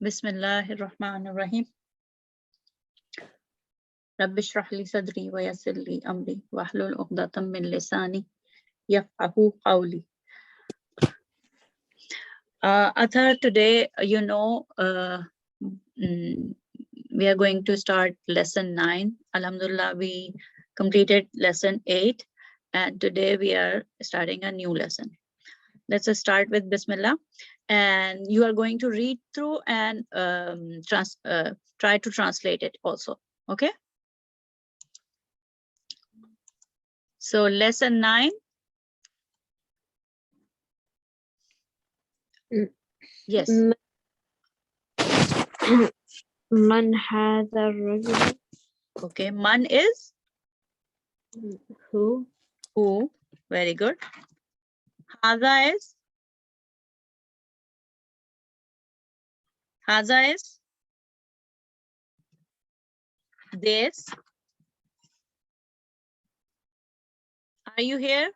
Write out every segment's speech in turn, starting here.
Bismillahir Rahmanir Rahim. Rabbi shrah li sadri wa yassir li amri wahlul 'uqdatam min lisani yafqahu qawli. Athar, today, we are going to start lesson 9. Alhamdulillah, we completed lesson 8, and today we are starting a new lesson. Let's start with Bismillah, and you are going to read through and try to translate it also. Okay? So lesson 9. Yes. Man hadha ar-rajul. Okay, man is Who? who. Very good. Hadha is this. Are you here?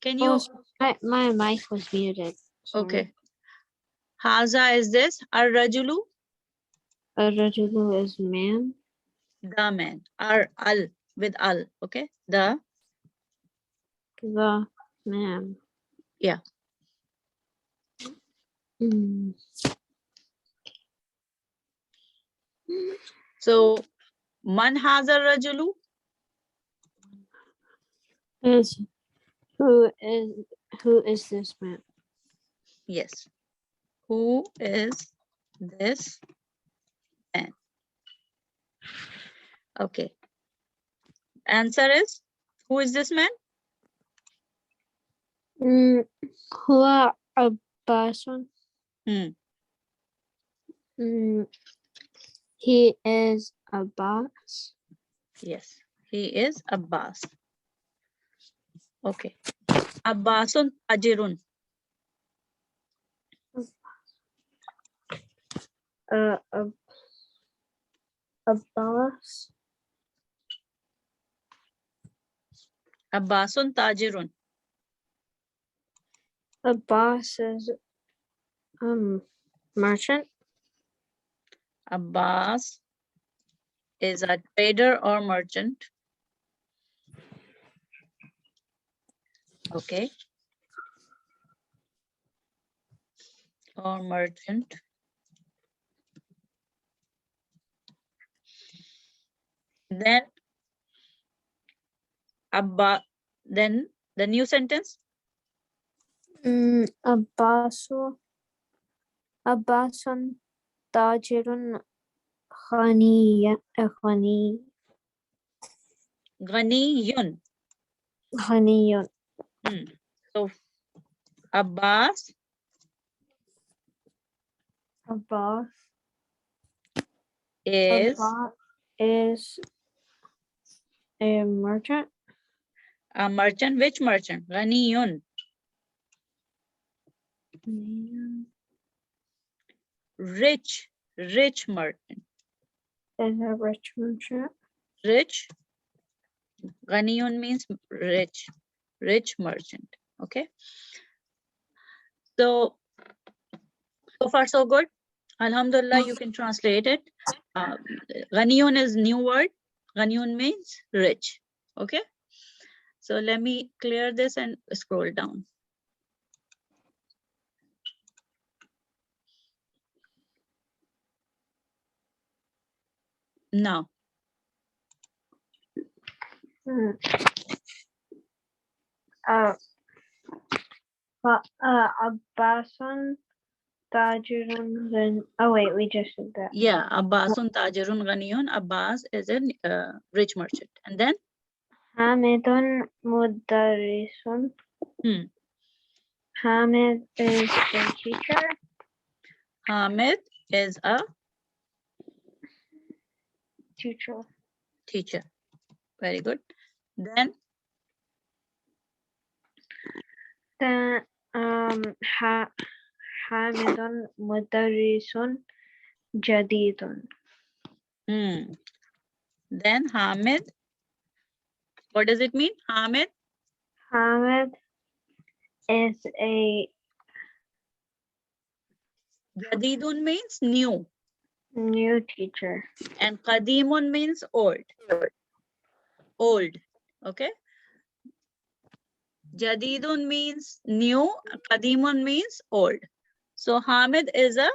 Can you? Oh, my mic was muted. Sorry. Okay. Haza is this. Ar-rajulu, Ar-rajulu is man. the man. Al with al. Okay. The Man. Yeah. So man haza ar-rajulu. Who is this man? Yes. Who is this man? Okay. Answer is, who is this man? Huwa Abbasun. He is Abbas. Yes, he is Abbas. Okay. Abbasun tajirun. Abbas. Abbasun tajirun. Abbas is merchant. Abbas is a trader or merchant. Okay. Or merchant. Then then the new sentence. Abbasun tajirun ghaniyun. So Abbas is a merchant. a merchant. Which merchant? Ghaniyun. Rich merchant. Is a rich merchant. Rich. Ghaniyun means rich merchant. Okay. So far so good. Alhamdulillah, you can translate it. Ghaniyun is new word. Ghaniyun means rich. Okay. So let me clear this and scroll down. Now. Abbasun tajirun. Oh wait, we just did that. Yeah, Abbasun tajirun ghaniyun. Abbas is a rich merchant. And then? Hamidun mudarrisun. Hamid is a teacher. Hamid is a teacher. Very good. Then Hamidun mudarrisun jadidun. Then Hamid, what does it mean? Hamid is a Jadidun means new. New teacher. And Qadimun means old. Old. Okay. Jadidun means new. Qadimun means old. So Hamid is a,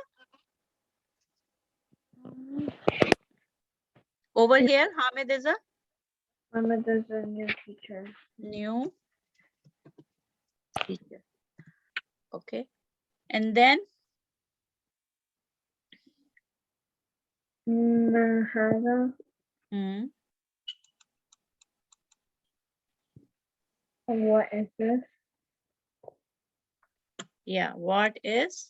over here, Hamid is a Muhammad is a new teacher. new teacher. Okay. And then هذا what is this? yeah, what is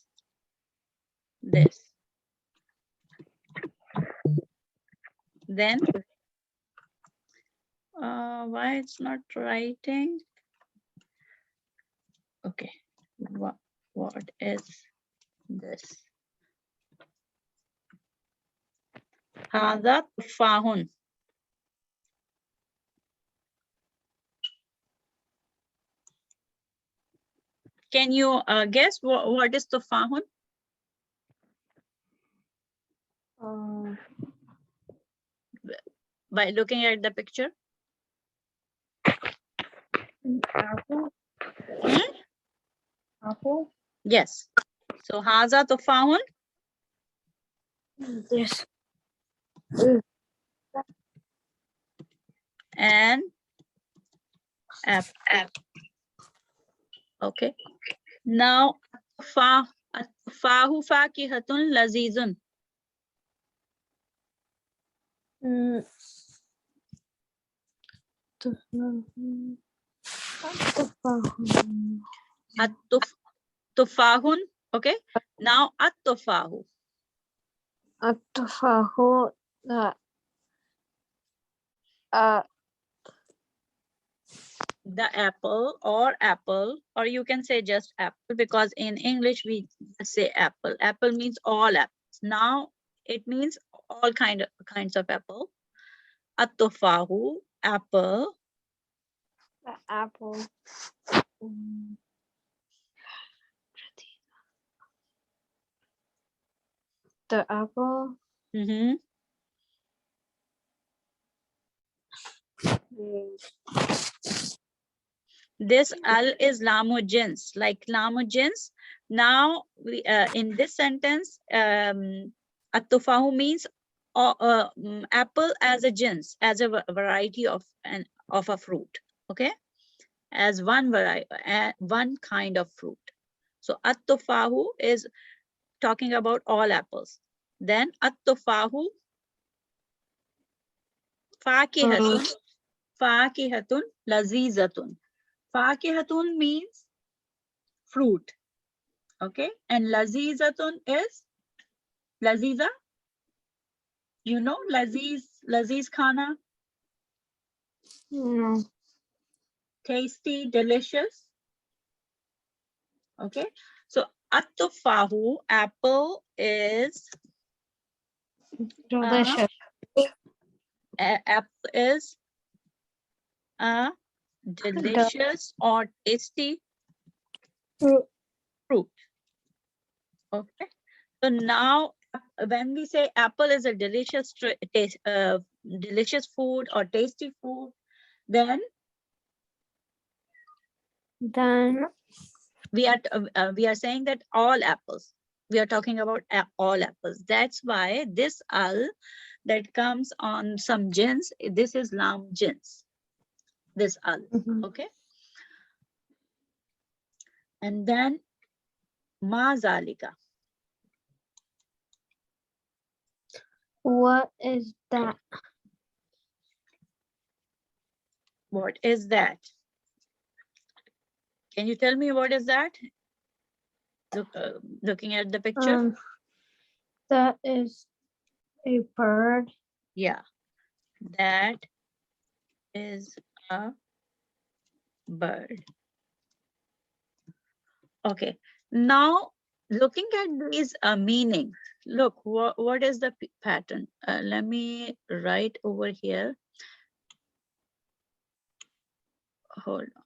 this? Then why it's not writing? Okay. What is this? هذا تفاح. Can you guess what is tufahun? By looking at the picture? Apple. Apple. Yes. So haza tufahun. This. And apple. Okay. Now tufahu fakihatun lazizun. Tufahun. Okay. Now at-tufahu. At-tufahu. The apple, or you can say just apple, because in English we say apple. Apple means all apples. Now it means all kinds of apple. At-tufahu, apple. The apple. The apple. This al is lamu jins, like lamu jins. Now we in this sentence, at-tufahu means apple as a jins, as a variety of a fruit. Okay, as one variety, one kind of fruit. So at-tufahu is talking about all apples. Then at-tufahu fakihatun, fakihatun lazizatun. Fakihatun means fruit. Okay, and lazizatun is laziza. You know laziz khana. No. Tasty, delicious. Okay, so at-tufahu, apple, is Delicious. Apple is a delicious or tasty fruit. Okay, so now when we say apple is a delicious delicious food or tasty food, then we are saying that all apples, we are talking about all apples. That's why this al that comes on some jins, this is lam jins, this al. Okay, and then ma zalika. What is that? What is that? Can you tell me what is that? Looking at the picture. That is a bird. Yeah, that is a bird. Okay, now looking at these meanings, look, what is the pattern? Let me write over here. Hold on.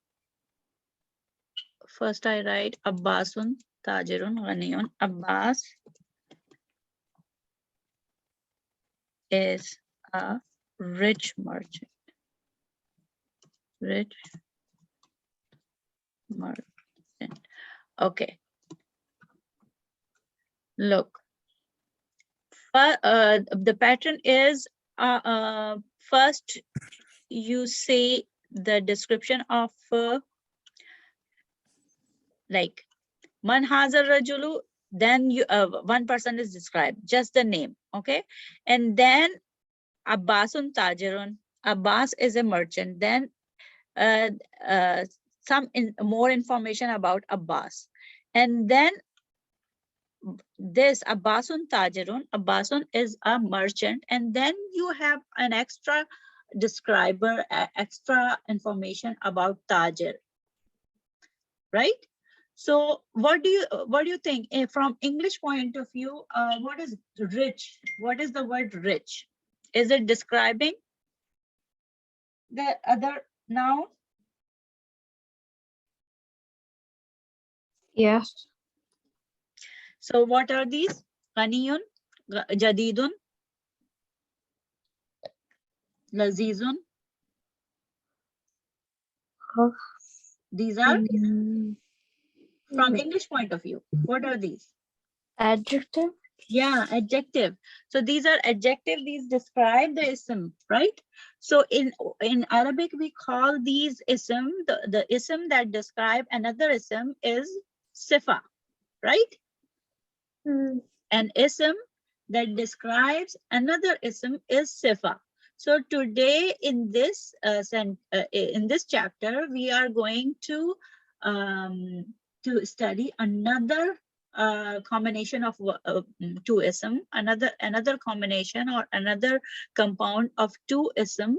First I write Abbasun. Tajirun Ghaniyun. Abbas is a rich merchant. Rich merchant. Okay. Look. The pattern is first you say the description of like Man hazar rajulu, then you one person is described, just the name, okay? And then Abbasun tajirun, Abbas is a merchant. Then some more information about Abbas. And then this Abbasun tajirun, Abbasun is a merchant. And then you have an extra describer, extra information about tajir, right? So what do you think from English point of view? What is rich? What is the word rich? Is it describing the other noun? Yes. So what are these? Ghaniyun, jadidun, lazizun. Oh. These are from Mm. English point of view. What are these? Adjective. Yeah, adjective. So these are adjective. These describe the ism, right? So in Arabic we call these ism, the ism that describe another ism is sifa, right? Mm. An ism that describes another ism is sifa. So today in this chapter we are going to study another combination of two ism, another combination or another compound of two ism,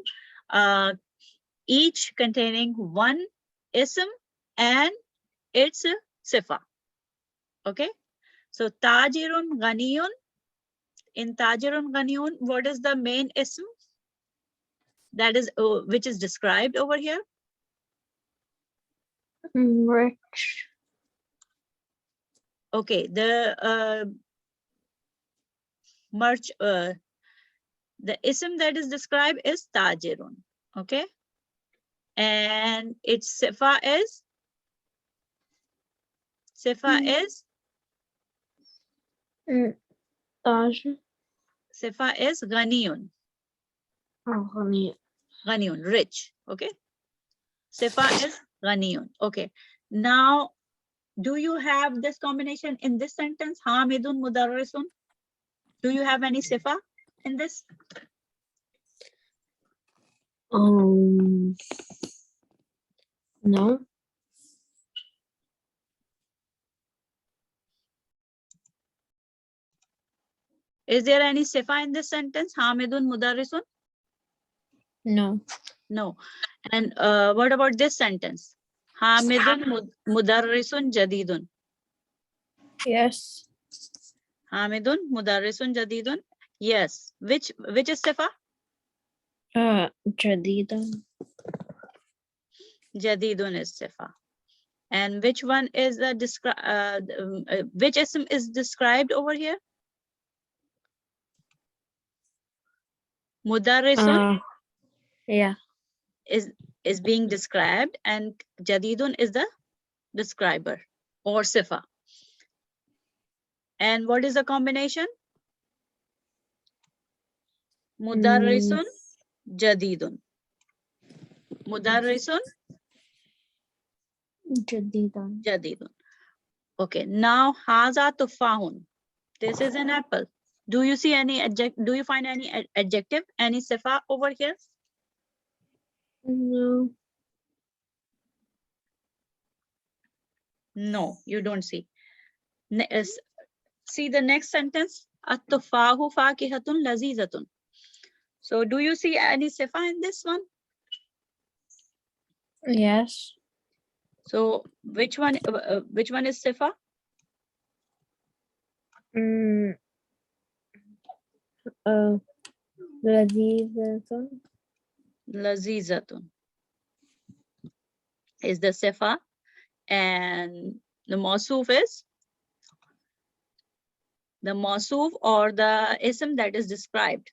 each containing one ism and its sifa. Okay, so tajirun ghaniyun. In tajirun ghaniyun, what is the main ism that is which is described over here? Rich. Okay, the ism that is described is tajirun. Okay, and its sifa is Taj. sifa is ghaniyun. Oh, honey. Ghaniyun, rich. Okay, sifa is ghaniyun. Okay, now do you have this combination in this sentence? Hamidun mudarrisun. Do you have any sifa in this? No. Is there any sifa in this sentence? Hamidun mudarrisun? No. No. And what about this sentence? Hamidun mudarrisun jadidun. Yes. Hamidun mudarrisun jadidun. Yes. Which is sifa? Jadidan. Jadidun is sifa. And which one is the which ism is described over here? Mudarrisun Yeah. is being described, and jadidun is the describer or sifa. And what is the combination? Mudarrisun jadidun. Mudarrisun Jadidan. jadidun. Okay, now haza tufahun. This is an apple. Do you see any adjective? Do you find any adjective, any sifa over here? No. No, you don't see. See the next sentence. At-tufahu fakihatun lazizatun. So do you see any sifa in this one? Yes. So which one is sifa? Lazizatun. Lazizatun is the sifa, and the Mowsuf is The Mowsuf or the ism that is described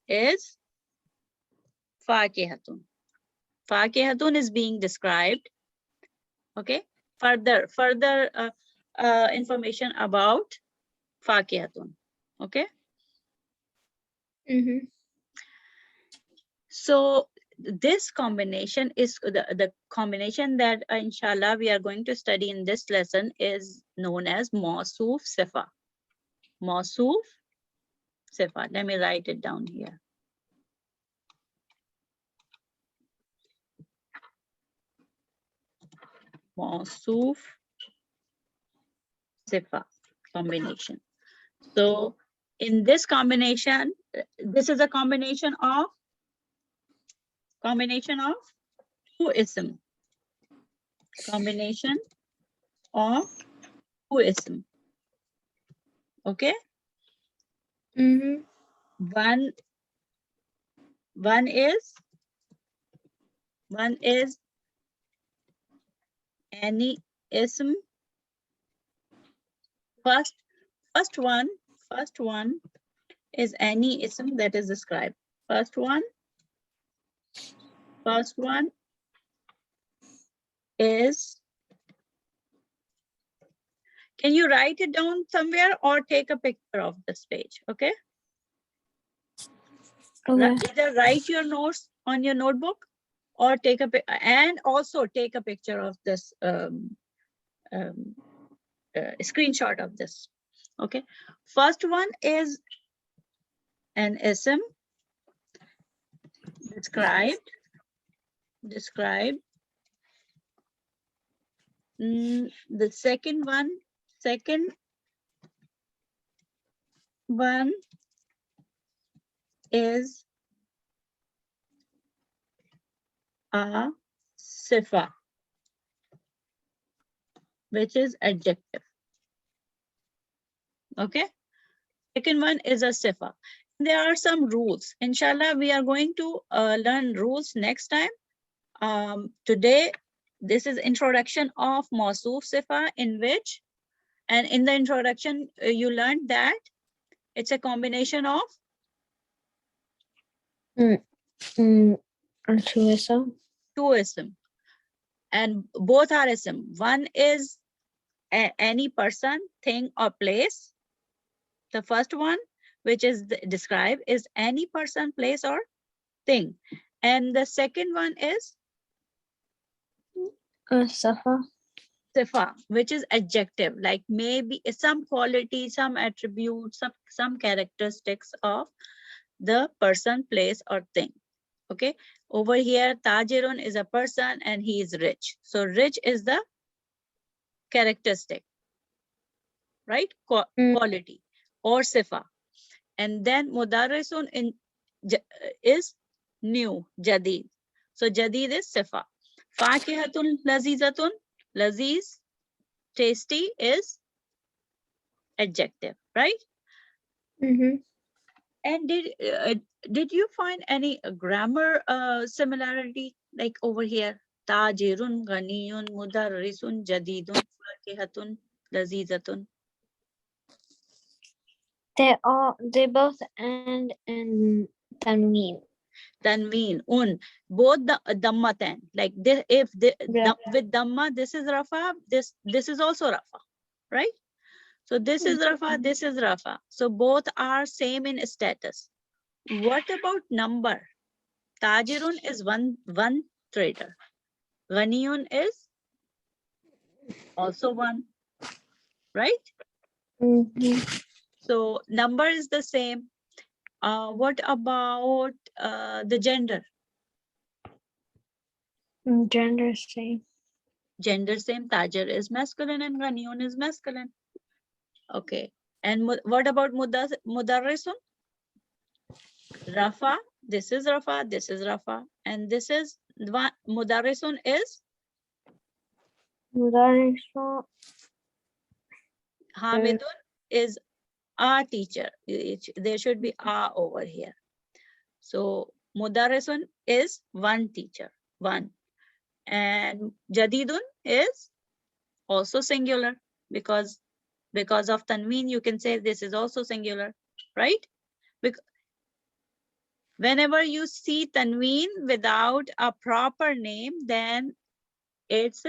is Fakihatun. Fakihatun is being described. Okay. Further information about Fakihatun. Okay. Mm-hmm. So this combination is the combination that inshallah we are going to study in this lesson is known as Mowsuf Sifa. Mowsuf Sifa. Let me write it down here. Mowsuf Sifa combination. So in this combination, this is a combination of two ism. Combination of two ism. Okay. Mm-hmm. One is any ism. First one is any ism that is described. First one is, can you write it down somewhere or take a picture of this page? Okay. Okay. Either write your notes on your notebook or take a and also take a picture of this screenshot of this. Okay. First one is an ism described. The second one is a sifa, which is adjective. Okay. Second one is a sifa. There are some rules. Inshallah, we are going to learn rules next time. Today, this is introduction of Mowsuf Sifa, in which, and in the introduction, you learned that it's a combination of Two ism. two ism, and both are ism. One is any person, thing, or place. The first one, which is described, is any person, place, or thing. And the second one is Safa. sifa, which is adjective, like maybe some quality, some attributes, some characteristics of the person, place, or thing. Okay. Over here, Tajirun is a person and he is rich. So rich is the characteristic, right? Quality or sifa. And then Mudarrisun is new, Jadid. So Jadid is sifa. Fakihatun lazizatun, laziz, tasty is adjective, right? Mm-hmm. And did you find any grammar similarity like over here? Tajirun, ghaniyun, mudarrisun, jadidun, fakihatun, lazizatun. They both end in tanween. Tanween, both the dammatan, like this, if with damma, this is rafa, this is also rafa, right? So this is rafa, this is rafa. So both are same in status. What about number? Tajirun is one trader. Ghaniyun is also one, right? Mm-hmm. So number is the same. What about the gender? Gender same. Gender same. Tajir is masculine and Ghaniyun is masculine. Okay. And what about Mudarrisun? Rafa. This is Rafa. This is Rafa. And this is Mudarrisun is Hamidun is a teacher. There should be a over here. So Mudarrisun is one teacher, one. And Jadidun is also singular because Because of tanween, you can say this is also singular, right? Whenever you see tanween without a proper name, then it's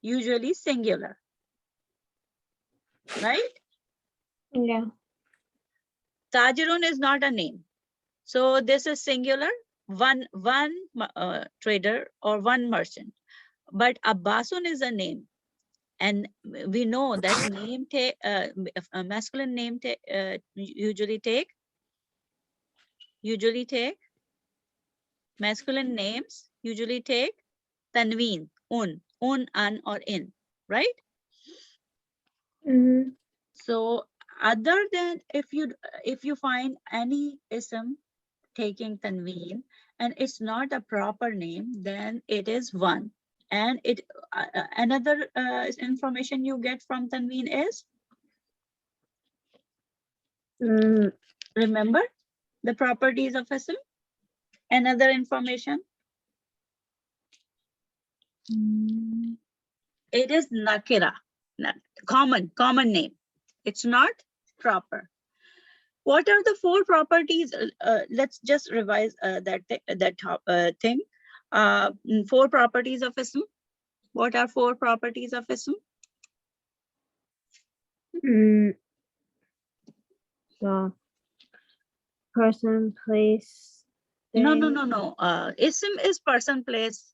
usually singular, right? Yeah. Tajirun is not a name. So this is singular, one trader or one merchant. But Abbasun is a name. And we know that name a masculine name usually take masculine names usually take tanween, un, an, or in, right? Mm-hmm. So other than if you find any ism taking tanween and it's not a proper name, then it is one. And another information you get from tanween is, remember the properties of ism? Another information, it is nakira, common name. It's not proper. What are the four properties? Let's just revise that thing. Four properties of ism. What are four properties of ism? So, person, place. No. thing. Ism is person, place.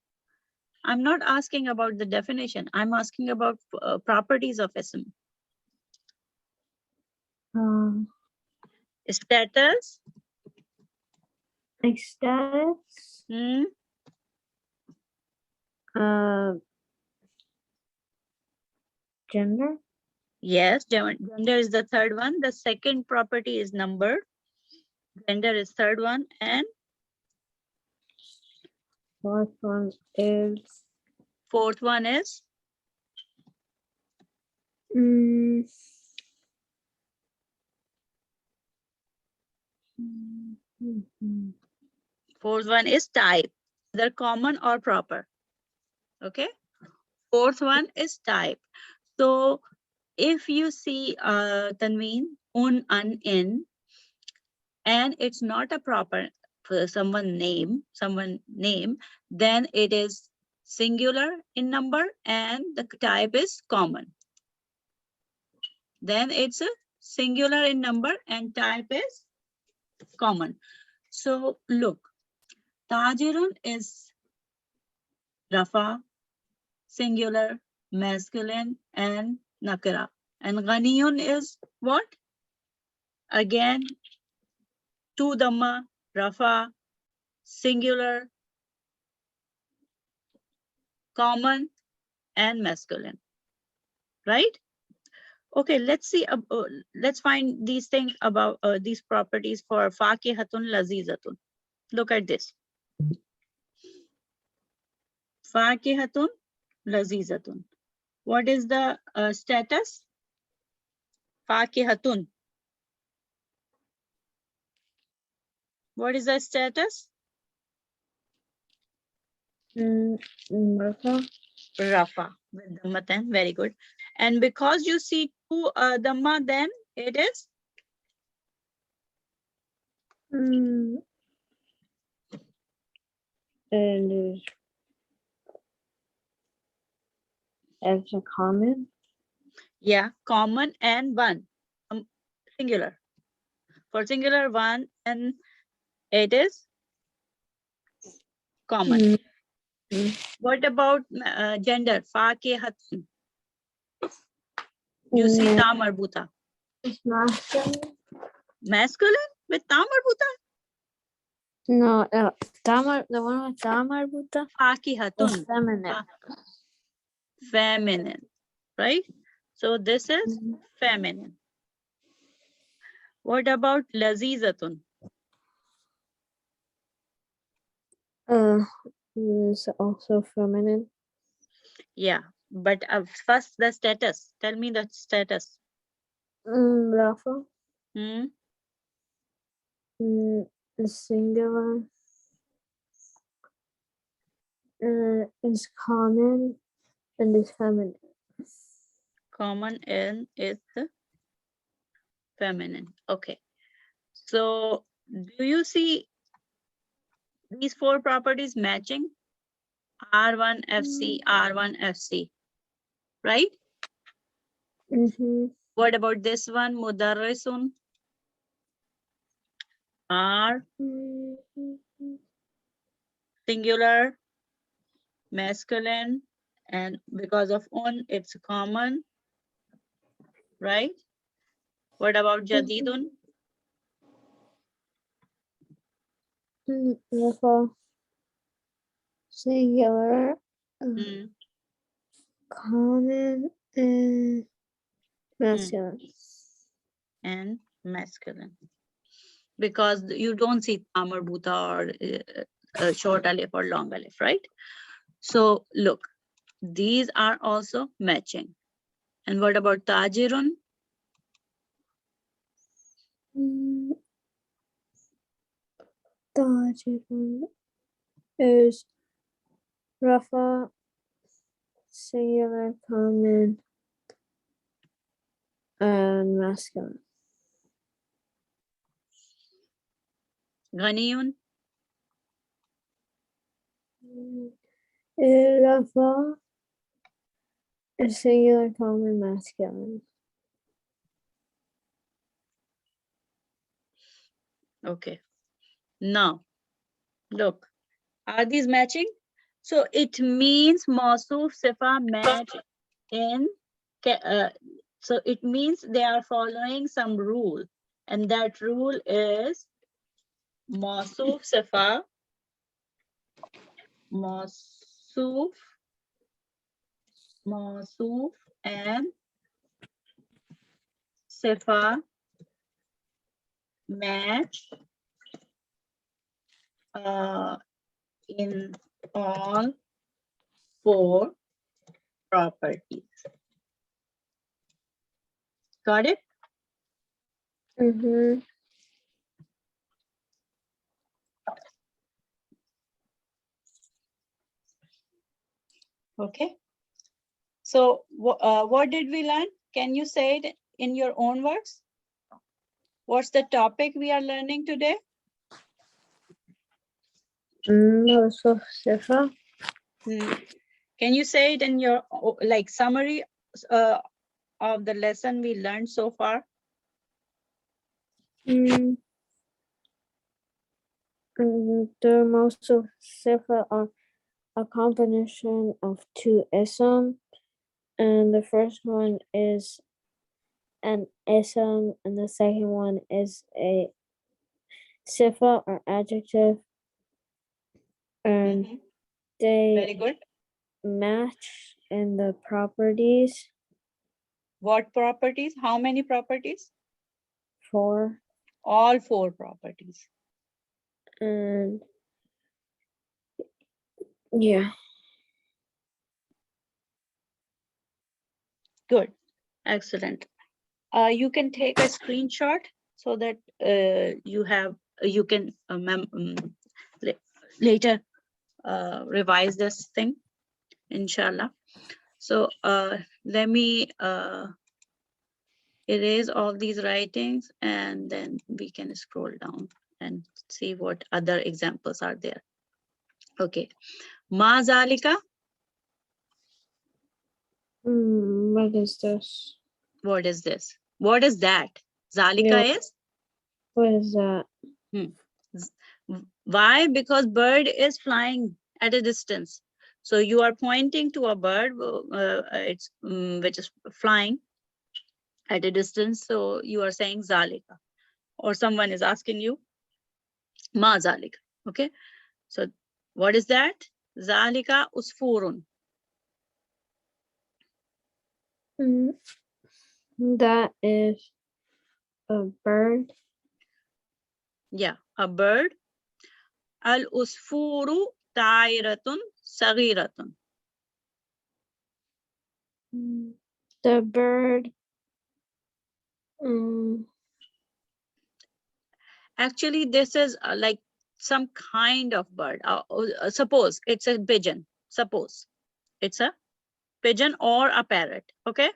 I'm not asking about the definition. I'm asking about properties of ism. Status. Like status. Gender. Yes, gender is the third one. The second property is number. Gender is third one. And Fourth one is. fourth one is? Fourth one is type, either common or proper. Okay. Fourth one is type. So if you see tanween, an, in, and it's not a proper someone name, then it is singular in number and the type is common. Then it's a singular in number and type is common. So look, Tajirun is Rafa, singular, masculine, and nakira. And Ghaniyun is what? Again, two dhamma, Rafa, singular, common, and masculine. Right? Okay, let's see. Let's find these things about these properties for Fakihatun Lazizatun. Look at this. Fakihatun Lazizatun. What is the status? Fakihatun. What is the status? Rafa. Rafa with Dhamma 10. Very good. And because you see two Dhamma, then it is? And it's a common. Yeah, common and one. Singular. For singular one, and it is common. What about gender? Fakihatun. You see ta marbuta. It's masculine. Masculine with ta marbuta? No, the one with ta marbuta. Fakihatun. Feminine. Feminine, right? So this is feminine. What about lazizatun? It's also feminine. Yeah, but first the status. Tell me the status. Rafa. Singular. Is common and is feminine. Common in is the feminine. Okay. So do you see these four properties matching? R1 FC, R1 FC, right? What about this one? Mudarrisun. R, singular, masculine, and because of un, it's common, right? What about jadidun? Rafa, singular, Mm, common, and masculine. and masculine. Because you don't see tamar buta or short alif or long alif, right? So look, these are also matching. And what about tajirun? Tajirun is Rafa, singular, common, and masculine. Ghaniyun? Rafa is singular, common, masculine. Okay. Now, look, are these matching? So it means Mowsuf Sifa match in, so it means they are following some rule. And that rule is Mowsuf Sifa, Mowsuf, and Sifa match in all four properties. Got it? Okay. So what did we learn? Can you say it in your own words? What's the topic we are learning today? Mowsuf Sifa. Can you say it in your like summary of the lesson we learned so far? The Mowsuf Sifa are a combination of two ism, and the first one is an ism, and the second one is a sifa or adjective, and Very they good. match in the properties. What properties? How many properties? 4. All 4 properties. And yeah. Good. Excellent. You can take a screenshot so that you can later revise this thing, inshallah. So let me erase all these writings and then we can scroll down and see what other examples are there. Okay. Ma zalika. What is this? What is this? What is that? Zalika is? What is that? Why? Because bird is flying at a distance. So you are pointing to a bird which is flying at a distance. So you are saying zalika, or someone is asking you ma zalika. Okay. So what is that? Zalika usfurun. That is a bird. Yeah, a bird. Al usfuru ta'iratun saghiratun. The bird. Actually, this is like some kind of bird. Suppose it's a pigeon. Suppose it's a pigeon or a parrot. Okay.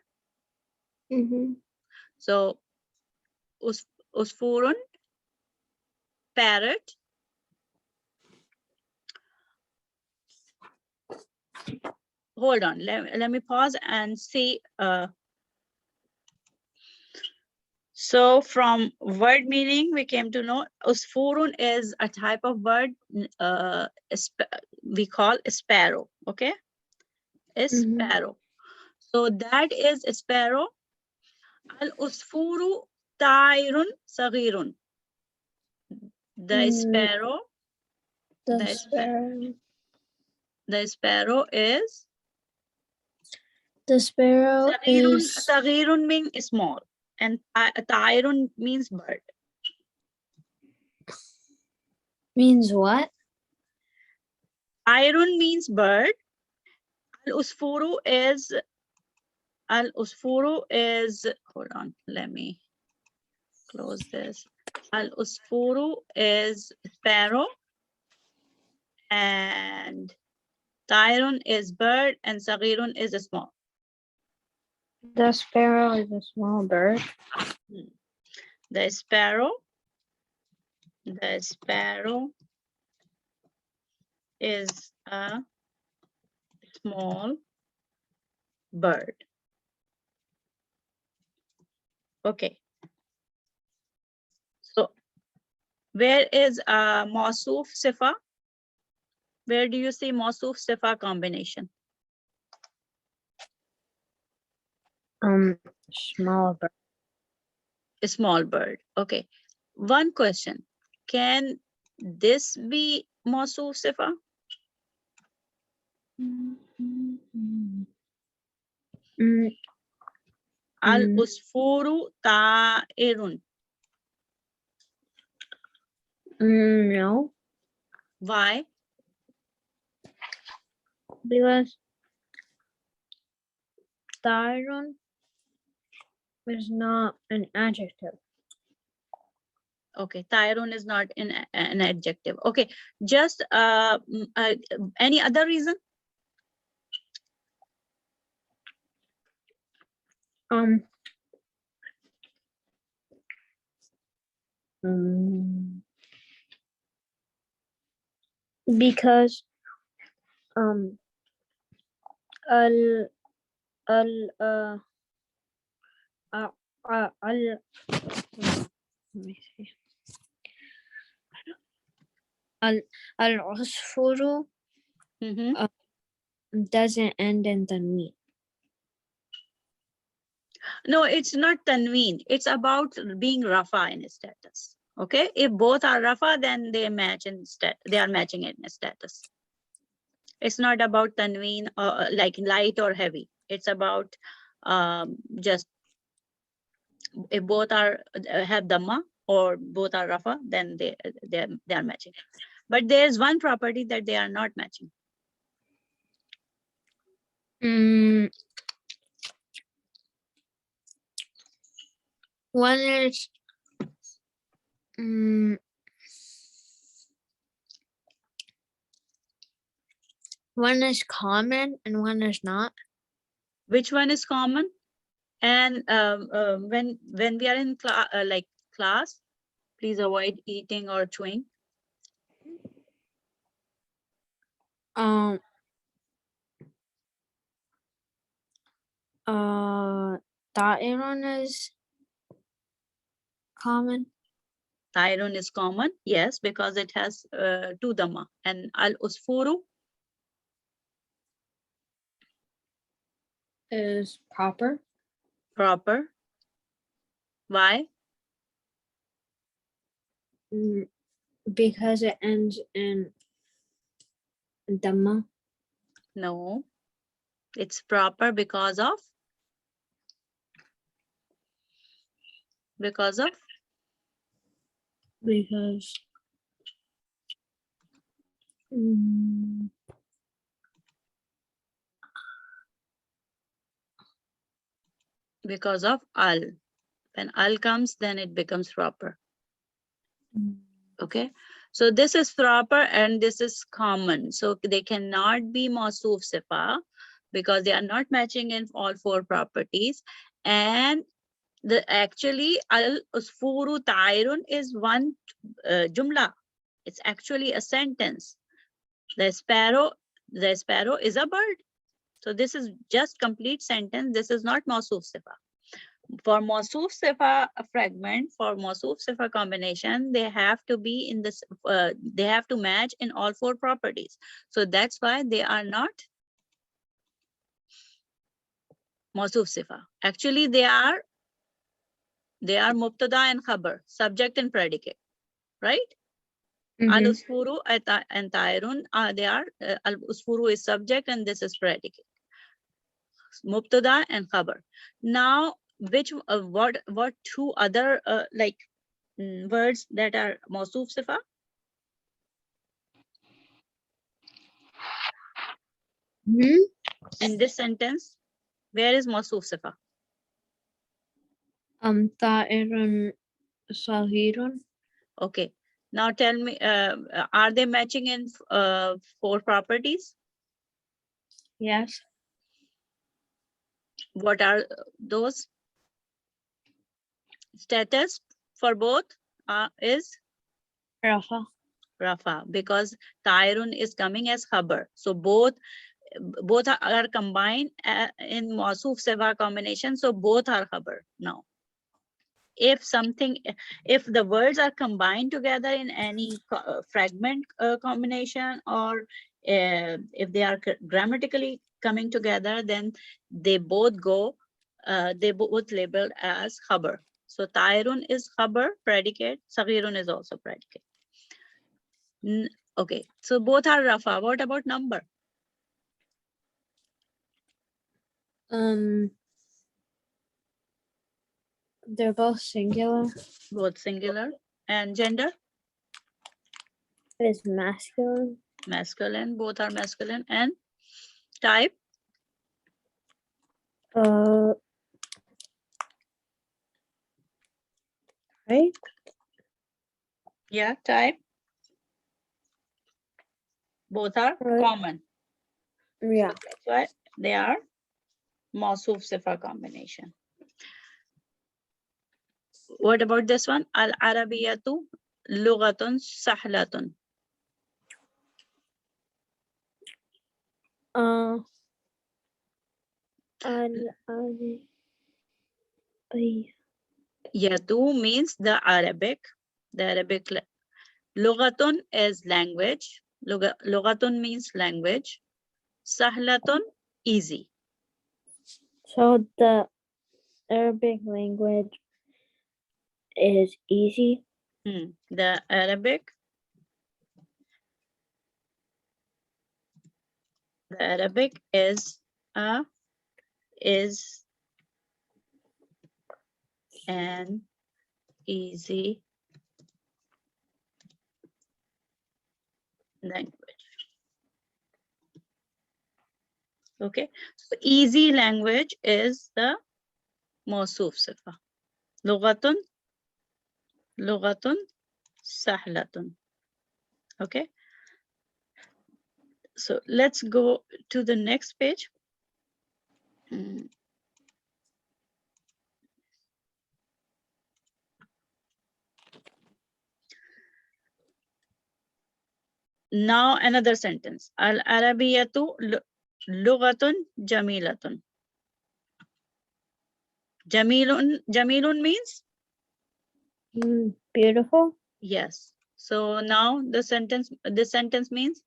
So usfurun, parrot. Hold on, let me pause and see. So from word meaning, we came to know usfurun is a type of bird we call sparrow, okay? A sparrow. So that is a sparrow. Al-usfuru ta'irun saghirun. The sparrow. The sparrow is. The sparrow is. Saghirun means small, and ta'irun means bird. Means what? Ta'irun means bird. Al-usfuru is. Hold on, let me close this. Al-usfuru is sparrow, and ta'irun is bird, and saghirun is a small. The sparrow is a small bird. The sparrow is a small bird. Okay. So where is Mowsuf Sifa? Where do you see Mowsuf Sifa combination? Small bird. A small bird. Okay. One question. Can this be Mowsuf Sifa? Al-usfuru ta'irun. No. Why? Because ta'irun is not an adjective. Okay, ta'irun is not an adjective. Okay, just any other reason? Because let me see. Al-usfuru doesn't end in tanween. No, it's not tanween. It's about being rafa in status. Okay, if both are rafa, then they match in they are matching in status. It's not about tanween or like light or heavy. It's about just if both are have dhamma or both are rafa, then they are matching. But there's one property that they are not matching. One is one is common and one is not. Which one is common? And when we are in class, please avoid eating or chewing. Ta'irun is common. Ta'irun is common, yes, because it has two dhamma. And al-usfuru is proper. Proper. Why? Because it ends in dhamma. No, it's proper because of because of al. When al comes, then it becomes proper. Okay, so this is proper and this is common. So they cannot be Mowsuf Sifa because they are not matching in all four properties. And actually al-usfuru ta'irun is one jumla. It's actually a sentence. The sparrow is a bird. So this is just complete sentence. This is not Mowsuf Sifa. For Mowsuf Sifa fragment, for Mowsuf Sifa combination, they have to be in this, they have to match in all 4 properties. So that's why they are not Mowsuf Sifa. Actually, they are Mubtada and Khabar, subject and predicate, right? Al-Usfuru and Tairun, they are, Al-Usfuru is subject and this is predicate. Mubtada and Khabar. Now, which, what 2 other words that are Mowsuf Sifa? In this sentence, where is Mowsuf Sifa? Ta'irun Sahirun. Okay. Now tell me, are they matching in 4 properties? Yes. What are those? Status for both is Rafa. Rafa, because Tairun is coming as Khabar. So both are combined in Mowsuf Sifa combination. So both are Khabar now. If the words are combined together in any fragment combination, or if they are grammatically coming together, then they both labeled as Khabar. So Tairun is Khabar, predicate. Saghirun is also predicate. Okay, so both are Rafa. What about number? They're both singular. Both singular. And gender? It is masculine. Masculine. Both are masculine. And type? Right? Yeah, type. Both are common. Yeah. So that's why they are Mowsuf Sifa combination. What about this one? Al-Arabiyatu Lughatun Sahlatun. Yatu means the Arabic. The Arabic. Lughatun is language. Lughatun means language. Sahlatun, easy. So the Arabic language is easy. The Arabic is an easy language. Okay, so easy language is the Mowsuf Sifa. Lughatun Sahlatun. Okay, so let's go to the next page. Now another sentence. Al-Arabiyatu Lughatun Jamilatun. Jamilun means? Beautiful. Yes. So now this sentence means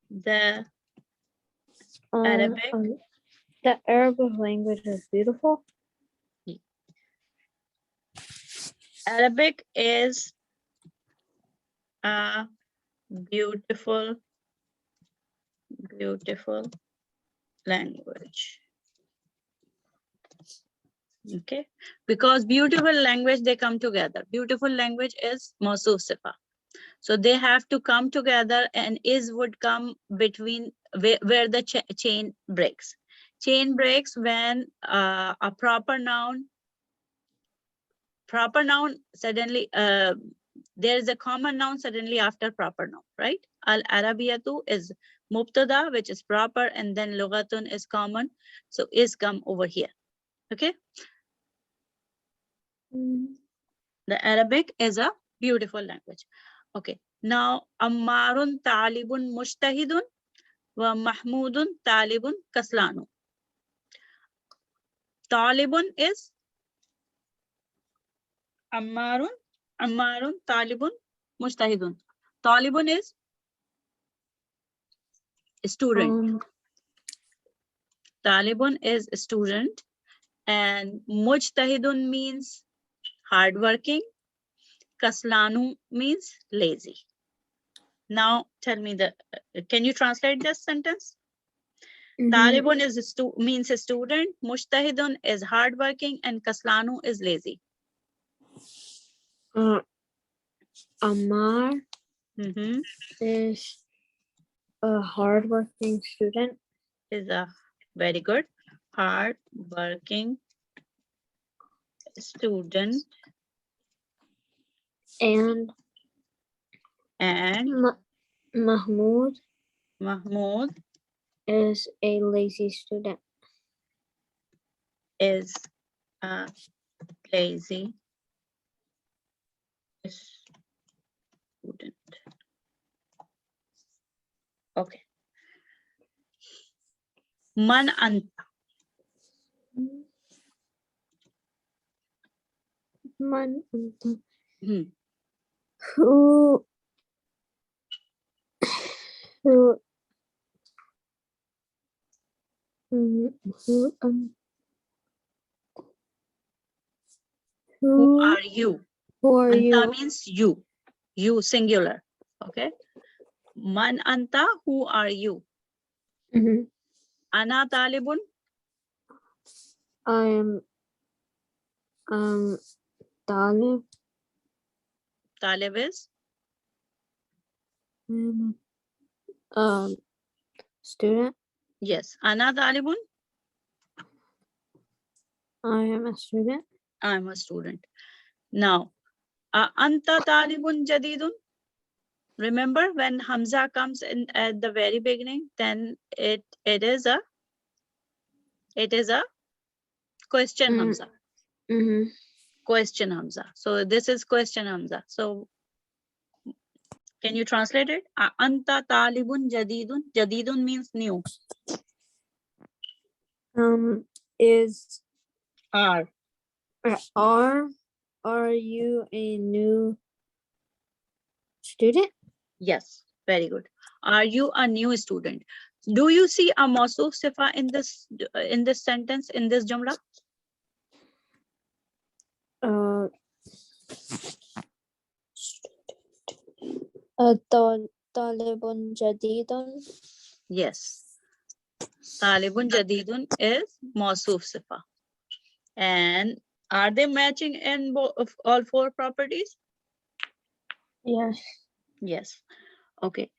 the Arabic. The Arabic language is beautiful. Arabic is a beautiful language. Okay, because beautiful language, they come together. Beautiful language is Mowsuf Sifa. So they have to come together, and is would come between where the chain breaks. Chain breaks when a proper noun suddenly, there is a common noun suddenly after proper noun, right? Al-Arabiyatu is Mubtada, which is proper, and then lughatun is common. So is come over here. Okay. The Arabic is a beautiful language. Okay. Now, Ammarun talibun mujtahidun wa Mahmudun talibun kaslanu. Talibun is Ammarun talibun mujtahidun. Talibun is student. Talibun is student, and mujtahidun means hardworking. Kaslanu means lazy. Now tell me can you translate this sentence? Talibun is means a student, mujtahidun is hardworking, and kaslanu is lazy. Ammar is a hardworking student. Is a very good hardworking student. And Mahmoud is a lazy student. Is a lazy student. Okay. Man anta. Man anta. Who are you? Who are Anta you? means you. You singular. Okay. Man anta, who are you? Ana talibun. I am talib. Talib is student. yes. Ana talibun. I am a student. I am a student. Now, anta talibun jadidun. Remember when Hamza comes in at the very beginning, then it is a question Hamza. Question Hamza. So this is question Hamza. So can you translate it? Anta talibun jadidun. Jadidun means new. Is Are you a new student? Yes, very good. Are you a new student? Do you see a Mowsuf Sifa in this sentence, in this jumla? Talibun jadidun. Yes. Talibun jadidun is Mowsuf Sifa. And are they matching in all four properties? Yes. Yes. Okay.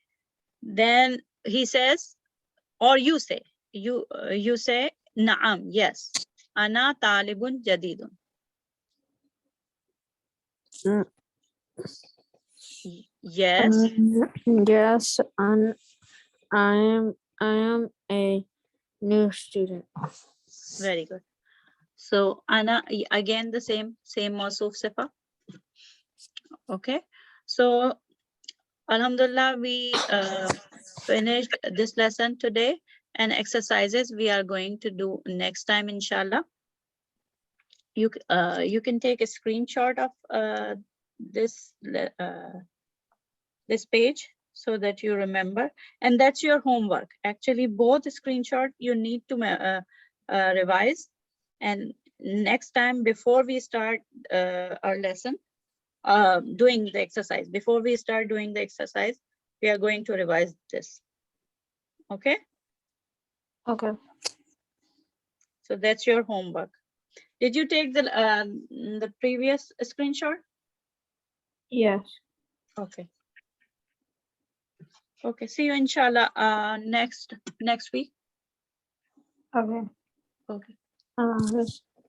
Then he says, or you say, you say, Naam, yes. Ana talibun jadidun. Yes. Yes, and I am a new student. Very good. So Ana, again the same Mowsuf Sifa. Okay. So Alhamdulillah, we finished this lesson today, and exercises we are going to do next time, inshallah. You can take a screenshot of this page so that you remember, and that's your homework. Actually, both screenshot you need to revise, and next time before we start our lesson, doing the exercise, before we start doing the exercise, we are going to revise this. Okay. Okay. So that's your homework. Did you take the previous screenshot? Yes. Okay. Okay. See you inshallah next week. Okay. Okay.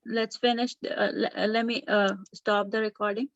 Let's finish. Let me stop the recording.